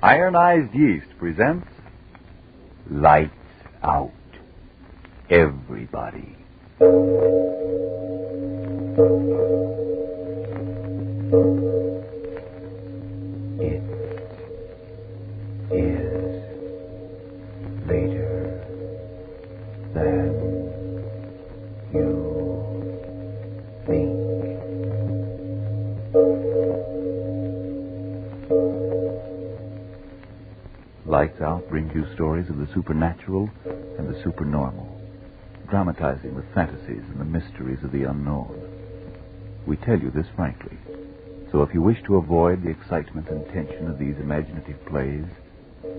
Ironized Yeast presents Lights Out. Everybody. It is later than you think. Lights Out brings you stories of the supernatural and the supernormal, dramatizing the fantasies and the mysteries of the unknown. We tell you this frankly, so if you wish to avoid the excitement and tension of these imaginative plays,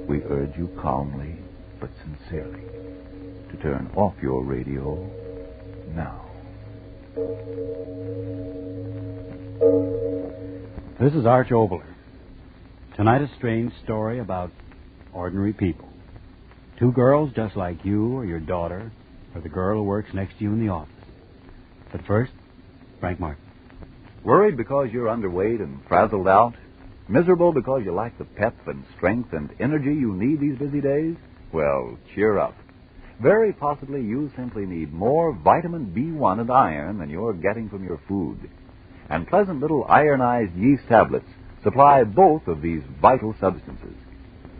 we urge you calmly but sincerely to turn off your radio now. This is Arch Obler. Tonight, a strange story about ordinary people. Two girls just like you or your daughter or the girl who works next to you in the office. But first, Frank Martin. Worried because you're underweight and frazzled out? Miserable because you lack the pep and strength and energy you need these busy days? Well, cheer up. Very possibly you simply need more vitamin B1 and iron than you're getting from your food. And pleasant little ironized yeast tablets supply both of these vital substances.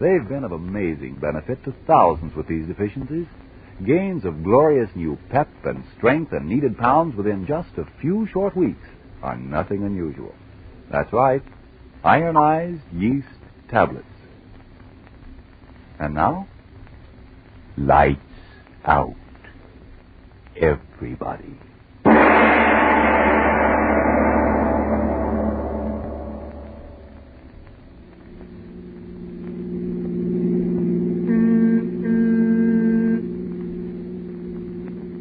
They've been of amazing benefit to thousands with these deficiencies. Gains of glorious new pep and strength and needed pounds within just a few short weeks are nothing unusual. That's right, ironized yeast tablets. And now, lights out. Everybody.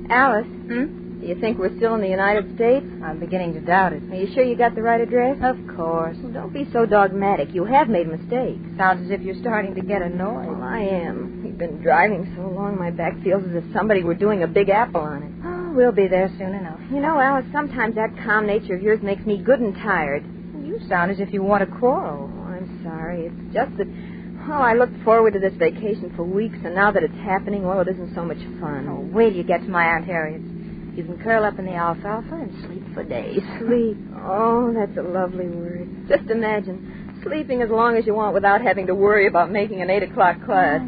Alice, do you think we're still in the United States? I'm beginning to doubt it. Are you sure you got the right address? Of course. Well, don't be so dogmatic. You have made mistakes. Sounds as if you're starting to get annoyed. Well, I am. We've been driving so long, my back feels as if somebody were doing a big apple on it. Oh, we'll be there soon enough. You know, Alice, sometimes that calm nature of yours makes me good and tired. You sound as if you want to quarrel. Oh, I'm sorry. It's just that, I looked forward to this vacation for weeks, and now that it's happening, well, it isn't so much fun. Oh, wait till you get to my Aunt Harriet's. You can curl up in the alfalfa and sleep for days. Sleep. Oh, that's a lovely word. Just imagine, sleeping as long as you want without having to worry about making an 8 o'clock class.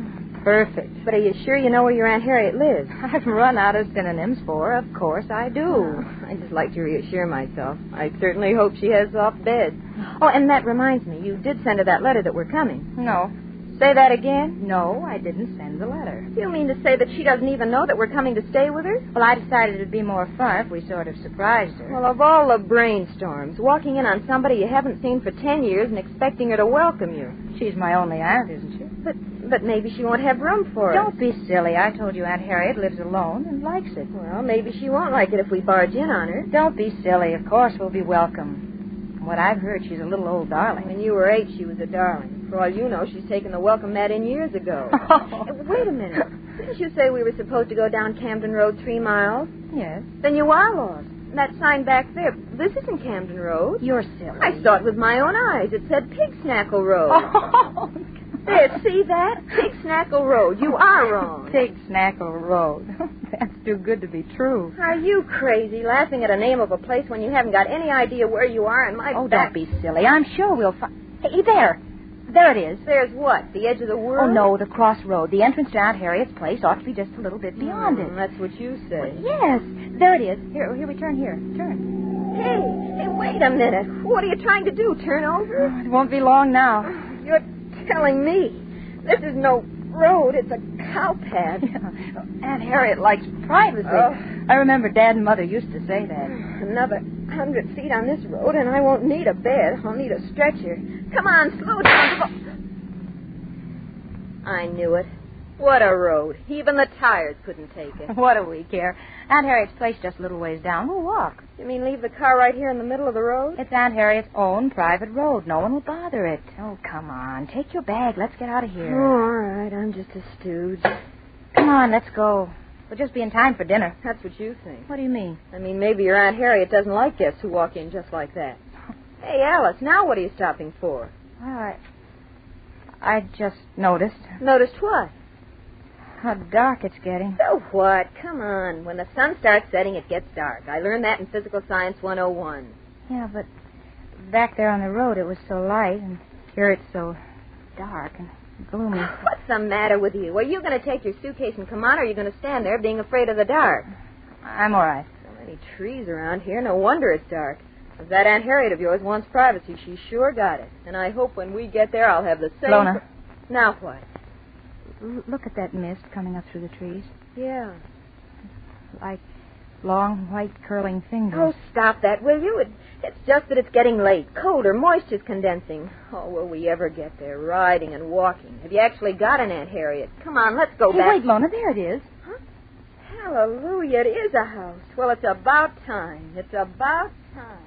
Perfect. But are you sure you know where your Aunt Harriet lives? I've run out of synonyms for her. Of course I do. I just like to reassure myself. I certainly hope she has soft bed. Oh, and that reminds me, you did send her that letter that we're coming. No. Say that again? No, I didn't send the letter. You mean to say that she doesn't even know that we're coming to stay with her? Well, I decided it'd be more fun if we sort of surprised her. Well, of all the brainstorms, walking in on somebody you haven't seen for 10 years and expecting her to welcome you. She's my only aunt, isn't she? But maybe she won't have room for us. Don't be silly. I told you Aunt Harriet lives alone and likes it. Well, maybe she won't like it if we barge in on her. Don't be silly. Of course we'll be welcome. From what I've heard, she's a little old darling. When you were 8, she was a darling. For all you know, she's taken the welcome mat in years ago. Wait a minute. Didn't you say we were supposed to go down Camden Road 3 miles? Yes. Then you are lost. That sign back there, this isn't Camden Road. You're silly. I saw it with my own eyes. It said Pig Snackle Road. Oh, there, see that? Pig Snackle Road. You are wrong. Pig Snackle Road. That's too good to be true. Are you crazy, laughing at a name of a place when you haven't got any idea where you are and my Oh, back... don't be silly. I'm sure we'll find... Hey, there. There it is. There's what? The edge of the world? Oh, no, the crossroad. The entrance to Aunt Harriet's place ought to be just a little bit beyond it. That's what you say. Well, yes. There it is. Here, we turn here. Turn. Hey, wait a minute. What are you trying to do, turn over? Oh, it won't be long now. You're telling me. This is no road. It's a cow path. Yeah. Aunt Harriet likes privacy. Oh. I remember Dad and Mother used to say that. Another 100 feet on this road, and I won't need a bed. I'll need a stretcher. Come on, slow down. I knew it. What a road. Even the tires couldn't take it. What do we care? Aunt Harriet's place just a little ways down. We'll walk. You mean leave the car right here in the middle of the road? It's Aunt Harriet's own private road. No one will bother it. Oh, come on. Take your bag. Let's get out of here. Oh, all right. I'm just a stooge. Come on, let's go. We'll just be in time for dinner. That's what you think. What do you mean? I mean, maybe your Aunt Harriet doesn't like guests who walk in just like that. Hey, Alice, now what are you stopping for? Well, I just noticed Noticed what? how dark it's getting. So what? Come on. When the sun starts setting, it gets dark. I learned that in Physical Science 101. Yeah, but back there on the road it was so light, and here it's so dark and gloomy. What's the matter with you? Are you going to take your suitcase and come on, or are you going to stand there being afraid of the dark? I'm all right. So many trees around here. No wonder it's dark. If that Aunt Harriet of yours wants privacy, she sure got it. And I hope when we get there, I'll have the same... Lona. Now what? Look at that mist coming up through the trees. Yeah. Like long, white, curling fingers. Oh, stop that, will you? It's just that it's getting late. Colder. Moisture's condensing. Oh, will we ever get there? Riding and walking. Have you actually got an Aunt Harriet? Come on, let's go Hey, back. wait, Lona, there it is. Huh? Hallelujah, it is a house. Well, it's about time. It's about time.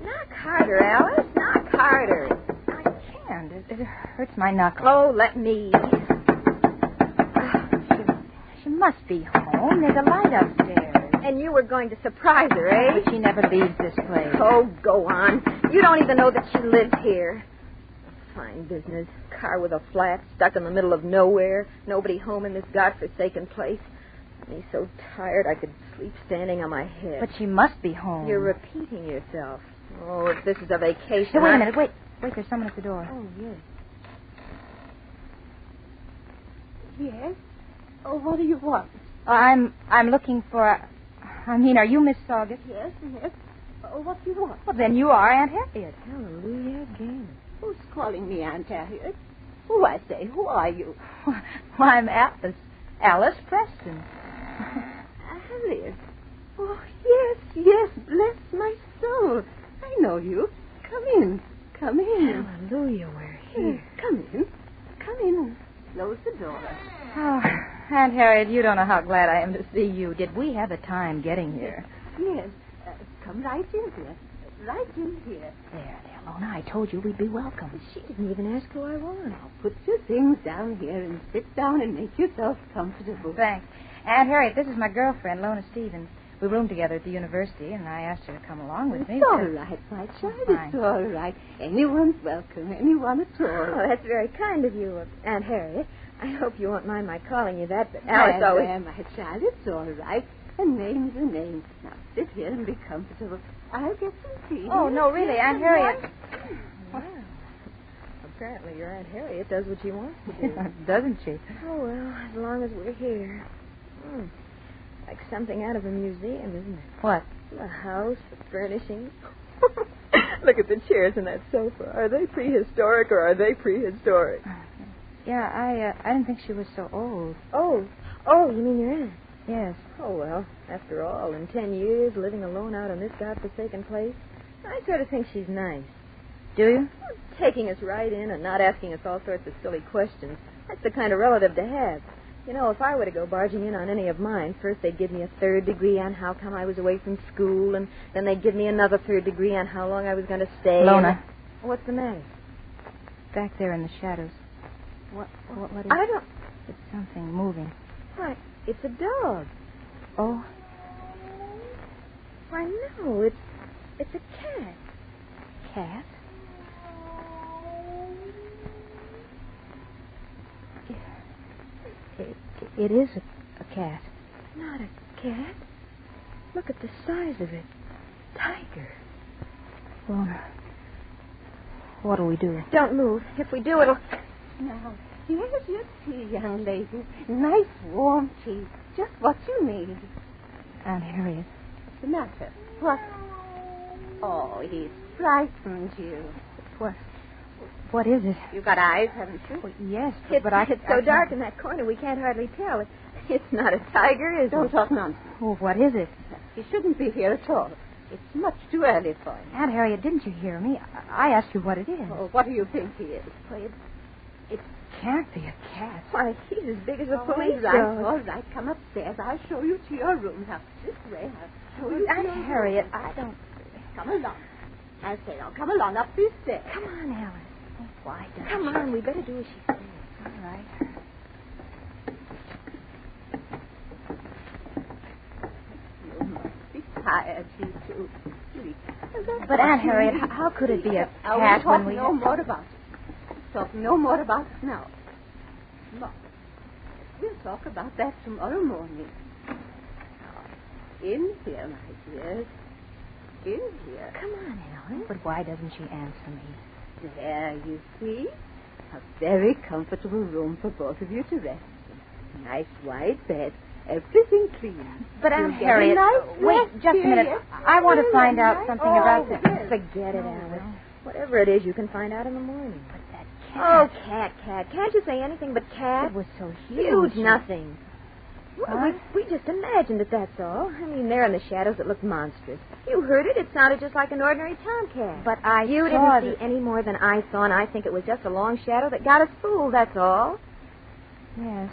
Knock harder, Alice. Knock harder. I can't. It hurts my knuckles. Oh, let me. She must be home. There's a light upstairs. And you were going to surprise her, eh? But she never leaves this place. Oh, go on. You don't even know that she lives here. Fine business. Car with a flat, stuck in the middle of nowhere. Nobody home in this godforsaken place. Me so tired I could sleep standing on my head. But she must be home. You're repeating yourself. Oh, if this is a vacation... Hey, wait a minute. Wait, there's someone at the door. Oh, yes. Yes? Oh, what do you want? I'm looking for... are you Miss Saugus? Yes, yes. Oh, what do you want? Well, then you are Aunt Harriet. Hallelujah again. Who's calling me Aunt Harriet? Oh, I say, who are you? Well, I'm Alice Preston. Harriet. Oh, yes, bless my soul. I know you. Come in. Hallelujah, we're here. Come in. Close the door. Oh, Aunt Harriet, you don't know how glad I am to see you. Did we have a time getting here? Yes. Come right in here. Right in here. There, Lona. I told you we'd be welcome. She didn't even ask who I was. Now, put your things down here and sit down and make yourself comfortable. Thanks. Aunt Harriet, this is my girlfriend, Lona Stevens. We roomed together at the university, and I asked her to come along with me. It's all right, my child. Fine. It's all right. Anyone's welcome. Anyone at all. Oh, that's very kind of you, Aunt Harriet. I hope you won't mind my calling you that, but Alice always... There, my child. It's all right. A name's a name. Now, sit here and be comfortable. I'll get some tea. Oh, no, really, Aunt Harriet. Wow. Apparently your Aunt Harriet does what she wants to do. Doesn't she? Oh, well, as long as we're here. Like something out of a museum, isn't it? What? The house, the furnishings. Look at the chairs and that sofa. Are they prehistoric or are they prehistoric? Yeah, I didn't think she was so old. Oh, you mean your aunt? Yes. Oh, well, after all, in 10 years, living alone out in this godforsaken place, I sort of think she's nice. Do you? Taking us right in and not asking us all sorts of silly questions. That's the kind of relative to have. You know, if I were to go barging in on any of mine, first they'd give me a 3rd degree on how come I was away from school, and then they'd give me another 3rd degree on how long I was going to stay. Lona. What's the matter? Back there in the shadows. What is I don't... It's something moving. Why, it's a dog. Oh? Why, no, it's a cat. Cat? It is a cat. Not a cat. Look at the size of it. Tiger. Lona, what'll we do? Don't move. If we do, it'll... Now, here's your tea, young lady. Nice, warm tea. Just what you need. Aunt Harriet. What's the matter? What? Oh, he's frightened you. What is it? You got eyes, haven't you? Well, yes, It's so I dark can't- in that corner we can't hardly tell. It's not a tiger, is Don't it? talk nonsense. Oh, what is it? He shouldn't be here at all. It's much too early for him. Aunt Harriet, didn't you hear me? I asked you what it is. Oh, what do you think he is? Why, It can't be a cat. Why, he's as big as a police all dog. all right. Come upstairs. I'll show you to your room. Now, this way. I'll show you to Aunt your room. Harriet, I don't... Come along. I say, now come along up these stairs. Come on, Alice. Oh, why doesn't Come she? on, we better do as she says. All right. You must be tired, you two. Sleep. But, Aunt Harriet, how could it be a We'll cat talk when we... no more about it. Talk no more about it now. No. We'll talk about that tomorrow morning. In here, my dears. In here. Come on, Alice. But why doesn't she answer me? There, you see. A very comfortable room for both of you to rest in. Nice wide bed. Everything clean. But, You'll Aunt get a Harriet, nice wait rest, just a dear, minute. yes. I want to find out something about yes. that. Forget it, Oh, Alice. well. Whatever it is, you can find out in the morning. But that Oh, cat... cat. Can't you say anything but cat? It was so huge. Huge nothing. Well, Huh? we just imagined it, that's all. I mean, there in the shadows it looked monstrous. You heard it. It sounded just like an ordinary tomcat. But I You saw didn't see any more than I saw, and I think it was just a long shadow that got us fooled, that's all. Yes,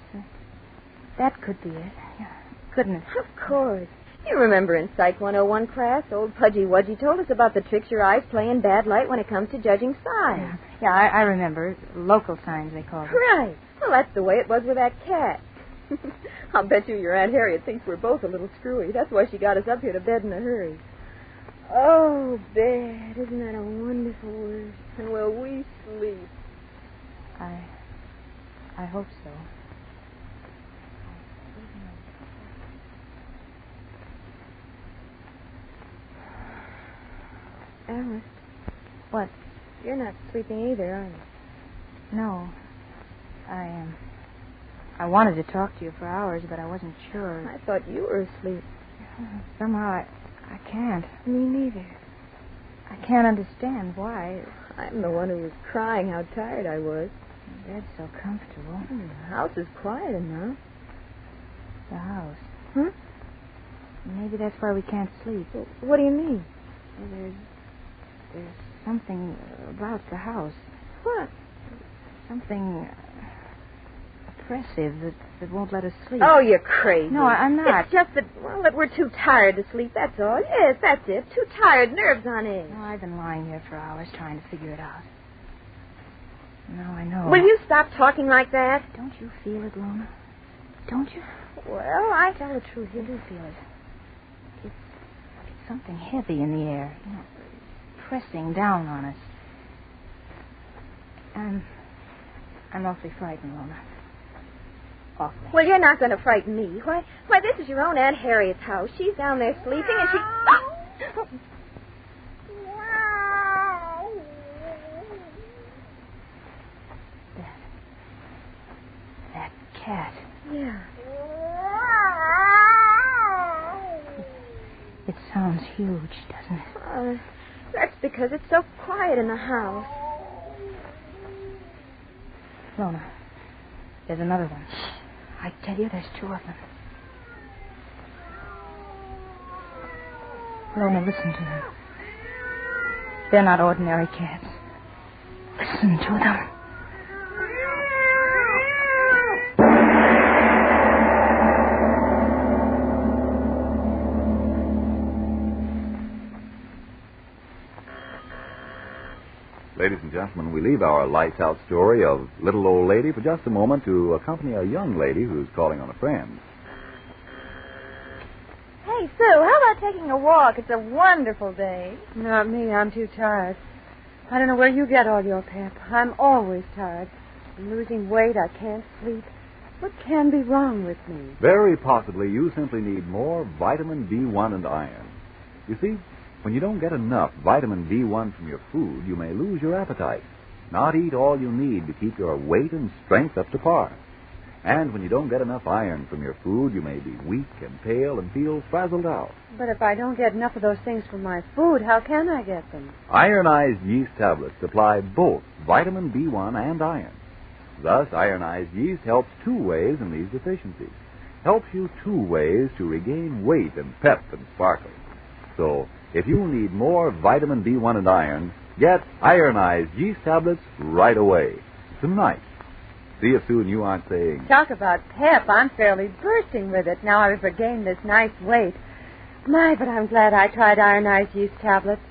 that could be it. Yeah. Couldn't it? Of course. You remember in Psych 101 class, old Pudgy Wudgy told us about the tricks your eyes play in bad light when it comes to judging signs. Yeah, I remember. Local signs, they call them. Right. Well, that's the way it was with that cat. I'll bet you your Aunt Harriet thinks we're both a little screwy. That's why she got us up here to bed in a hurry. Oh, bed. Isn't that a wonderful word? And will we sleep? I hope so. Alice, What? you're not sleeping either, are you? No. I wanted to talk to you for hours, but I wasn't sure. I thought you were asleep. Somehow I can't. Me neither. I can't understand why. I'm the one who was crying how tired I was. The bed's so comfortable. The house is quiet enough. The house. Huh? Maybe that's why we can't sleep. What do you mean? Well, there's something about the house. What? Something oppressive that won't let us sleep. Oh, you're crazy. No, I'm not. It's just that we're too tired to sleep, that's all. Yes, that's it. Too tired, nerves on edge. No, I've been lying here for hours trying to figure it out. Now I know. Will you stop talking like that? Don't you feel it, Lona? Don't you? Well, I... Tell the truth, you do feel it. It's something heavy in the air, pressing down on us. I'm awfully frightened, Lona. Awfully. Well, you're not going to frighten me. Why, this is your own Aunt Harriet's house. She's down there sleeping, and she... That cat. Yeah. It sounds huge, doesn't it? That's because it's so quiet in the house. Lona, there's another one. I tell you, there's two of them. Lona, listen to them. They're not ordinary cats. Listen to them. Ladies and gentlemen, we leave our lights out story of Little Old Lady for just a moment to accompany a young lady who's calling on a friend. Hey, Sue, how about taking a walk? It's a wonderful day. Not me. I'm too tired. I don't know where you get all your pep. I'm always tired. I'm losing weight. I can't sleep. What can be wrong with me? Very possibly you simply need more vitamin B1 and iron. You see, when you don't get enough vitamin B1 from your food, you may lose your appetite, not eat all you need to keep your weight and strength up to par. And when you don't get enough iron from your food, you may be weak and pale and feel frazzled out. But if I don't get enough of those things from my food, how can I get them? Ironized yeast tablets supply both vitamin B1 and iron. Thus, ironized yeast helps two ways in these deficiencies. Helps you two ways to regain weight and pep and sparkle. So, if you need more vitamin B1 and iron, get ironized yeast tablets right away. Tonight. See if soon you aren't saying... Talk about pep. I'm fairly bursting with it now I've regained this nice weight. My, but I'm glad I tried ironized yeast tablets.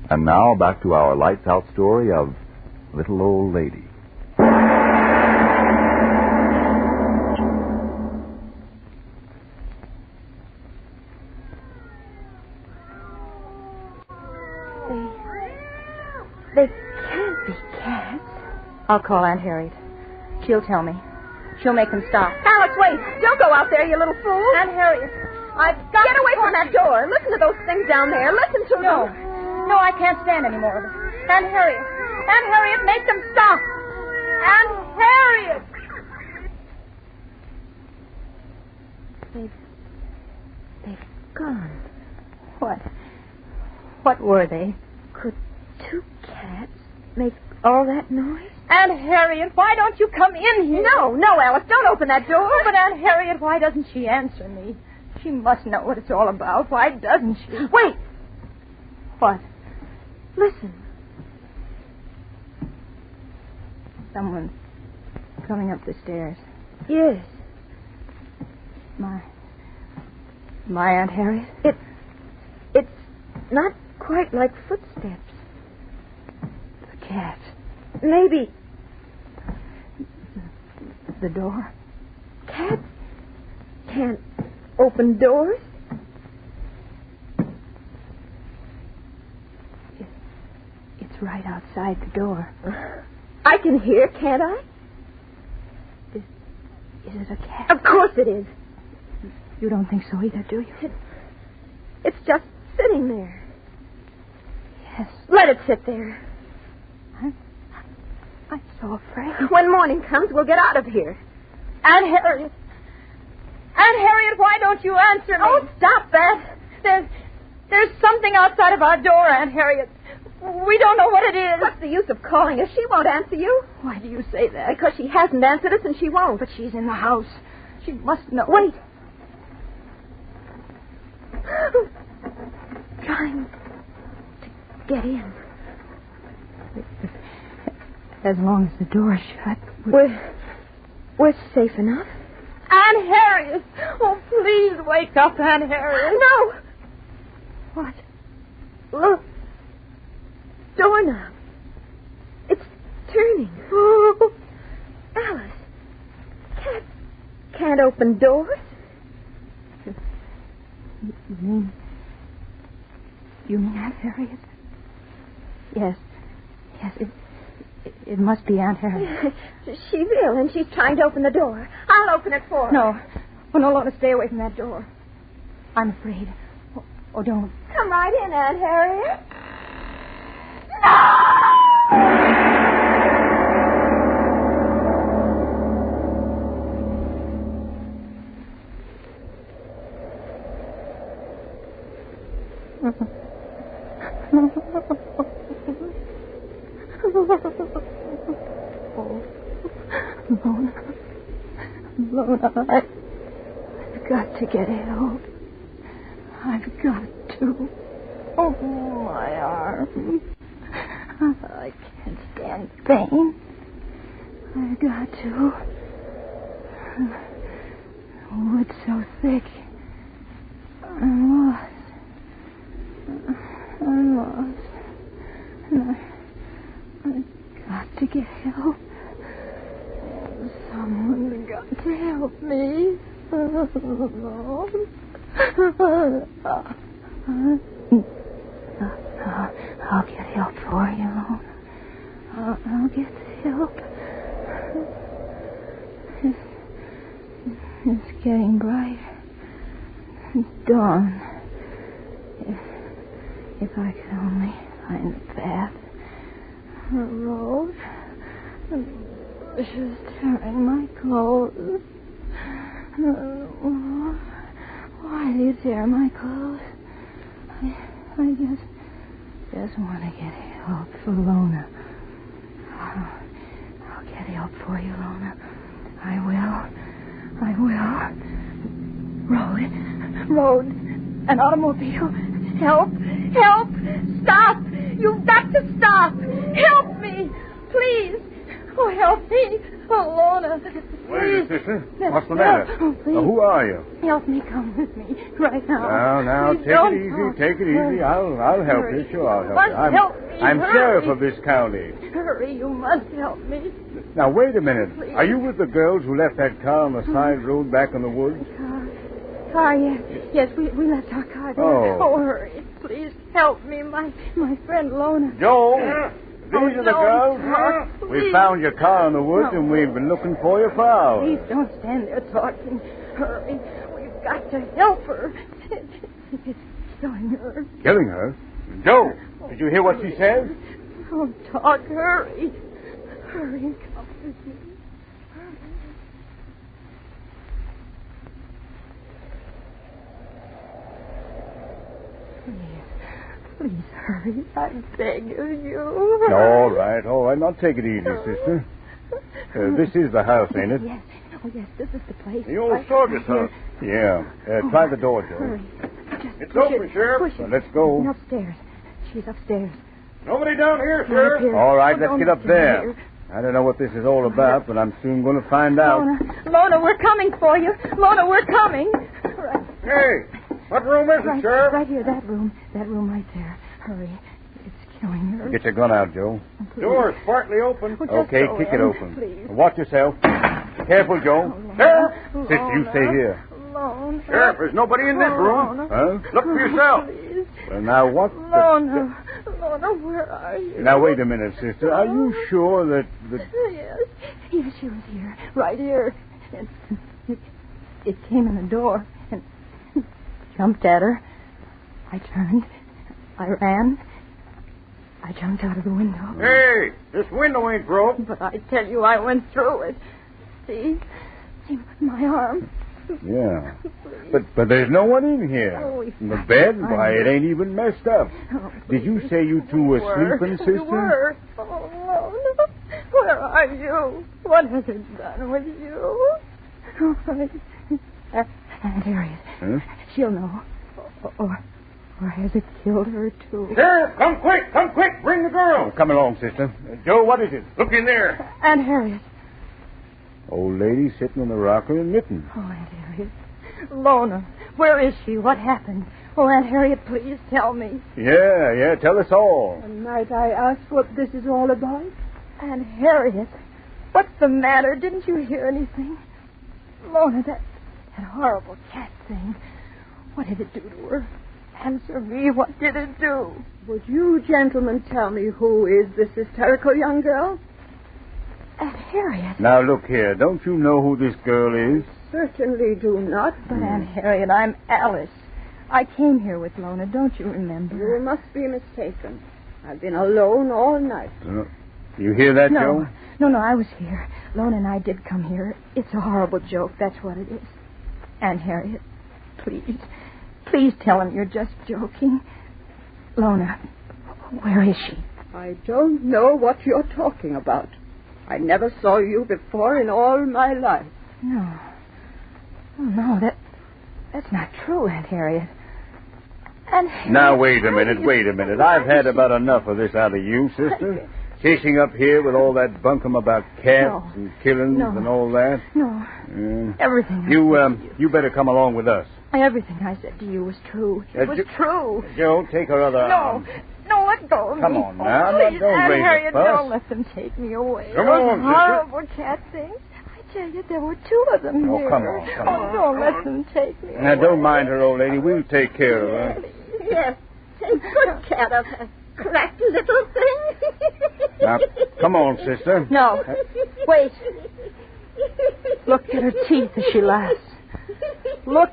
And now back to our lights out story of Little Old Lady. They can't be cats. I'll call Aunt Harriet. She'll tell me. She'll make them stop. Alice, wait. Don't go out there, you little fool. Aunt Harriet, I've got Get away from that door. Listen to those things down there. Listen to No. them. No, I can't stand any more of it. Aunt Harriet. Aunt Harriet, make them stop. Aunt Harriet. They've gone. What were they? Could two cats make all that noise? Aunt Harriet, why don't you come in here? No, Alice, don't open that door. Oh, but Aunt Harriet, why doesn't she answer me? She must know what it's all about. Why doesn't she? Wait. What? Listen. Someone's coming up the stairs. Yes. My Aunt Harriet? It's not quite like footsteps. The cat. Maybe The door. cats can't open doors. It's right outside the door. I can hear, can't I? Is it a cat? Of course it is. You don't think so either, do you? It's just sitting there. Yes. Let it sit there. I'm so afraid. When morning comes, we'll get out of here. Aunt Harriet. Aunt Harriet, why don't you answer me? Oh, stop that. There's something outside of our door, Aunt Harriet. We don't know what it is. What's the use of calling her? She won't answer you. Why do you say that? Because she hasn't answered us and she won't. But she's in the house. She must know. Wait. Trying to get in. As long as the door's shut. We're safe enough. Aunt Harriet! Oh, please wake up, Aunt Harriet. No. What? Look. Doorknob. It's turning. Oh. Alice. Cats can't open doors. You mean Aunt Harriet? Yes. Yes, it must be Aunt Harriet. She's ill and she's trying to open the door. I'll open it for her. No. Oh, no, Lorna, stay away from that door. I'm afraid. Oh, don't. Come right in, Aunt Harriet. Lona, I've got to get help. I've got to. Oh, my arm. I can't stand pain. I've got to. The wood's so thick. I'm lost. And I've got to get help. Someone's got to help me. I'll get help for you. I'll get help. It's getting bright. It's dawn. If I could only find the path, the road, the bushes tearing my clothes. Why do you tear my clothes? I just want to get help for Lona. I'll get help for you, Lona. I will. Road. An automobile. Help! Stop! You've got to stop! Help me! Please! Oh, help me! Oh, Lona. What is it, please. sister? Let What's the me matter? help. Oh, please. Who are you? Help me. Come with me right now. Now, Please take don't it easy. talk. Take it easy. Hurry. I'll help Hurry. you. Sure, I'll help Must you. I'm, help me. I'm Hurry. sheriff of this county. Hurry, you must help me. Now, wait a minute. Please. Are you with the girls who left that car on the side road back in the woods? Car, yes. Yes, we left our car there. Oh. Hurry. Please help me. My friend Lona. Joe, these are the girls. Talk, We please. found your car in the woods, and we've been looking for you for hours. Please don't stand there talking. Hurry. We've got to help her. It's killing her. Killing her? Joe, did you hear what she said? Don't talk. Hurry. Hurry and come with me. Please hurry. I beg of you. All right. Now take it easy, sister. This is the house, ain't it? Yes. Oh, yes, this is the place. The old soldier's house. Yeah. Try the door, Joe. Hurry. Just It's push open, it. Sheriff. Push it. Well, let's go. She's upstairs. She's upstairs. Nobody down here, Right up here. All right, Oh, let's don't get up stand there. here. I don't know what this is all about, but I'm soon going to find out. Lona, we're coming for you. Lona, we're coming. Right. Hey, what room is it, Sheriff? Right here, that room right there. Hurry. It's killing her. Get your gun out, Joe. Please. Door's partly open. Oh, just Okay, go kick it in, open. please. Watch yourself. Careful, Joe. Lona. Sheriff! Lona. Sister, you stay here. Lona. Sheriff, there's nobody in this room. Lona. Huh? Look for yourself. Please. Well, now, what the... Lona. Lona, where are you? Now, wait a minute, sister. Are you sure that... Yes. Yes, she was here. Right here. And it came in the door and jumped at her. I turned. I ran. I jumped out of the window. Hey, this window ain't broke. But I tell you, I went through it. See, my arm. Yeah. But there's no one in here. Oh, The bed, why, it ain't even messed up. Oh, Did you say you two were sleeping, We sister? were. Oh, no. Where are you? What has it done with you? Oh, Aunt Harriet. Huh? She'll know. Or has it killed her, too? Sheriff, come quick, bring the girl. Come along, sister. Joe, what is it? Look in there. Aunt Harriet. Old lady sitting in the rocker and knitting. Oh, Aunt Harriet. Lona, where is she? What happened? Oh, Aunt Harriet, please tell me. Yeah, tell us all. Might I ask what this is all about? Aunt Harriet, what's the matter? Didn't you hear anything? Lona, that horrible cat thing. What did it do to her? Answer me, what did it do? Would you gentlemen tell me who is this hysterical young girl? Aunt Harriet. Now, look here. Don't you know who this girl is? Certainly do not. But Aunt Harriet, I'm Alice. I came here with Lona, don't you remember? You must be mistaken. I've been alone all night. You hear that, No, Joe? no, I was here. Lona and I did come here. It's a horrible joke, that's what it is. Aunt Harriet, please tell him you're just joking. Lona, where is she? I don't know what you're talking about. I never saw you before in all my life. No. Oh, no, that's not true, Aunt Harriet. Aunt Harriet. Now, wait a minute. I've had about enough of this out of you, sister. Chasing up here with all that bunkum about cats and killings and all that. No. Yeah. Everything. You better come along with us. Everything I said to you was true. It was true. Joe, take her other arm. No, let go of me. Come on now. Please, Don't Aunt raise a Harriet, fuss. don't let them take me away. Come Those on, sister. horrible cat things. I tell you, there were two of them Oh, here. come on. Don't let them take me Now, away. don't mind her, old lady. We'll take care of her. Yes, take good care of her. Cracked little thing. Now, come on, sister. No. Wait. Look at her teeth as she laughs. Look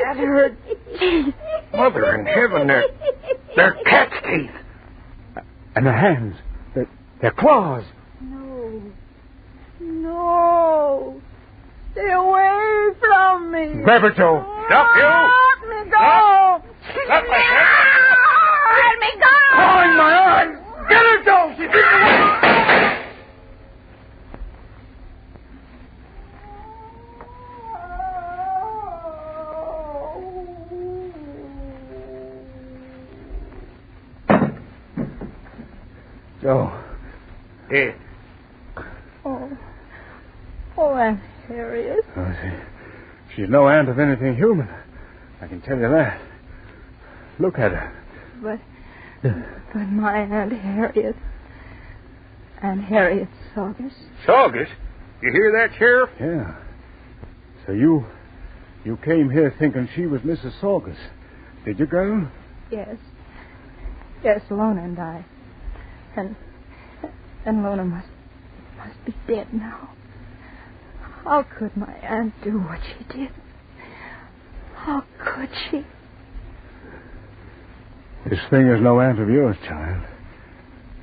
at her teeth. Mother in heaven, they're cat's teeth. And the hands, they're claws. No. Stay away from me. Grab her, Joe. Stop, you. Let me go. Stop my Let me go. Clawing my arm. Get her, Joe. She's getting away. Joe. Here. Oh, Aunt Harriet. Oh, she's no aunt of anything human. I can tell you that. Look at her. But my Aunt Harriet. Aunt Harriet Saugus. Saugus? You hear that, Sheriff? Yeah. So you came here thinking she was Mrs. Saugus. Did you, girl? Yes. Yes, Lona and I. And Lona must be dead now. How could my aunt do what she did? How could she? This thing is no aunt of yours, child.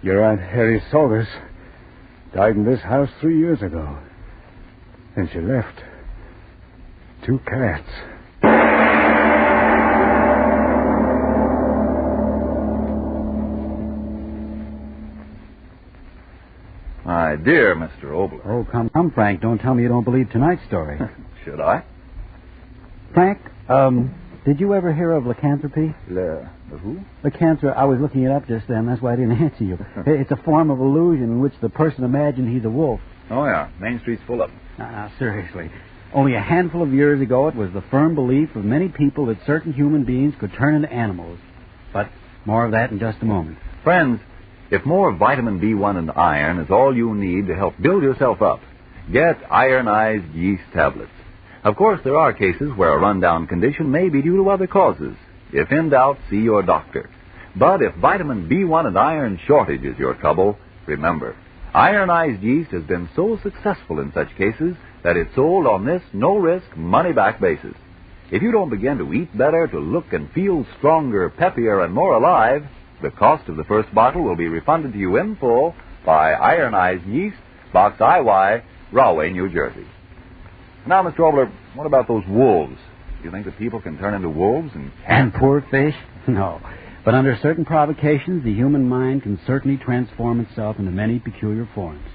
Your Aunt Harriet Saugus died in this house 3 years ago. And she left 2 cats. My dear Mr. Obler. Oh, come, Frank. Don't tell me you don't believe tonight's story. Should I? Frank, did you ever hear of lycanthropy? The who? Lycanthropy. I was looking it up just then. That's why I didn't answer you. It's a form of illusion in which the person imagines he's a wolf. Oh, yeah. Main Street's full of them. Seriously. Only a handful of years ago, it was the firm belief of many people that certain human beings could turn into animals. But more of that in just a moment. Friends, if more vitamin B1 and iron is all you need to help build yourself up, get ironized yeast tablets. Of course, there are cases where a rundown condition may be due to other causes. If in doubt, see your doctor. But if vitamin B1 and iron shortage is your trouble, remember, ironized yeast has been so successful in such cases that it's sold on this no-risk, money-back basis. If you don't begin to eat better, to look and feel stronger, peppier, and more alive, the cost of the first bottle will be refunded to you in full by Ironized Yeast, Box IY, Rahway, New Jersey. Now, Mr. Obler, what about those wolves? Do you think that people can turn into wolves and poor fish? No. But under certain provocations, the human mind can certainly transform itself into many peculiar forms.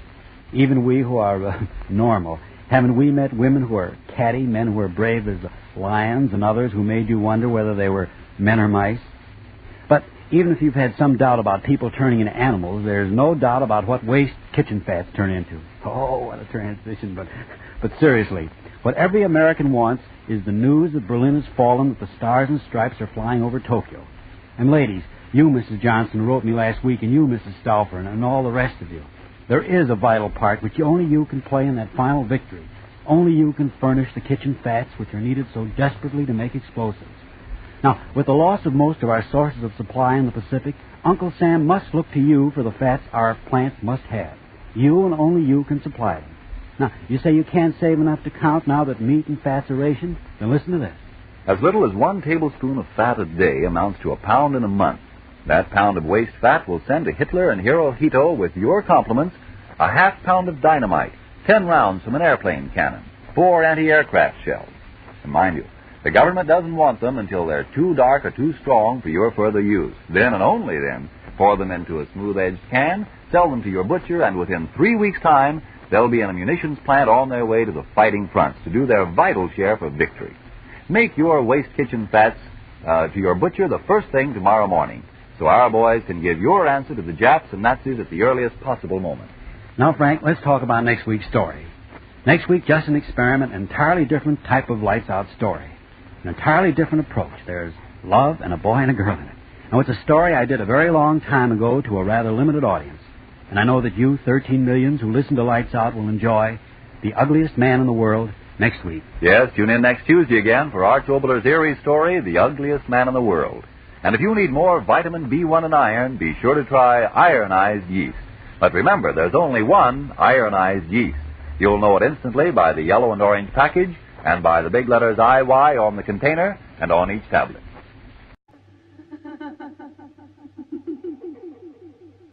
Even we who are normal, haven't we met women who are catty, men who are brave as lions, and others who made you wonder whether they were men or mice? But even if you've had some doubt about people turning into animals, there's no doubt about what waste kitchen fats turn into. Oh, what a transition. But seriously, what every American wants is the news that Berlin has fallen, that the stars and stripes are flying over Tokyo. And ladies, you, Mrs. Johnson, wrote me last week, and you, Mrs. Stauffer, and all the rest of you. There is a vital part which only you can play in that final victory. Only you can furnish the kitchen fats which are needed so desperately to make explosives. Now, with the loss of most of our sources of supply in the Pacific, Uncle Sam must look to you for the fats our plants must have. You and only you can supply them. Now, you say you can't save enough to count now that meat and fats are rationed? Then listen to this. As little as 1 tablespoon of fat a day amounts to a pound in a month. That pound of waste fat will send to Hitler and Hirohito with your compliments a half pound of dynamite, 10 rounds from an airplane cannon, 4 anti-aircraft shells. And mind you, the government doesn't want them until they're too dark or too strong for your further use. Then and only then, pour them into a smooth-edged can, sell them to your butcher, and within 3 weeks' time, they'll be in a munitions plant on their way to the fighting fronts to do their vital share for victory. Make your waste kitchen fats to your butcher the first thing tomorrow morning, so our boys can give your answer to the Japs and Nazis at the earliest possible moment. Now, Frank, let's talk about next week's story. Next week, just an experiment, an entirely different type of lights-out story. An entirely different approach. There's love and a boy and a girl in it. Now, it's a story I did a very long time ago to a rather limited audience. And I know that you, 13 millions who listen to Lights Out, will enjoy The Ugliest Man in the World next week. Yes, tune in next Tuesday again for Arch Obler's eerie story, The Ugliest Man in the World. And if you need more vitamin B1 and iron, be sure to try ironized yeast. But remember, there's only one ironized yeast. You'll know it instantly by the yellow and orange package and by the big letters IY on the container and on each tablet.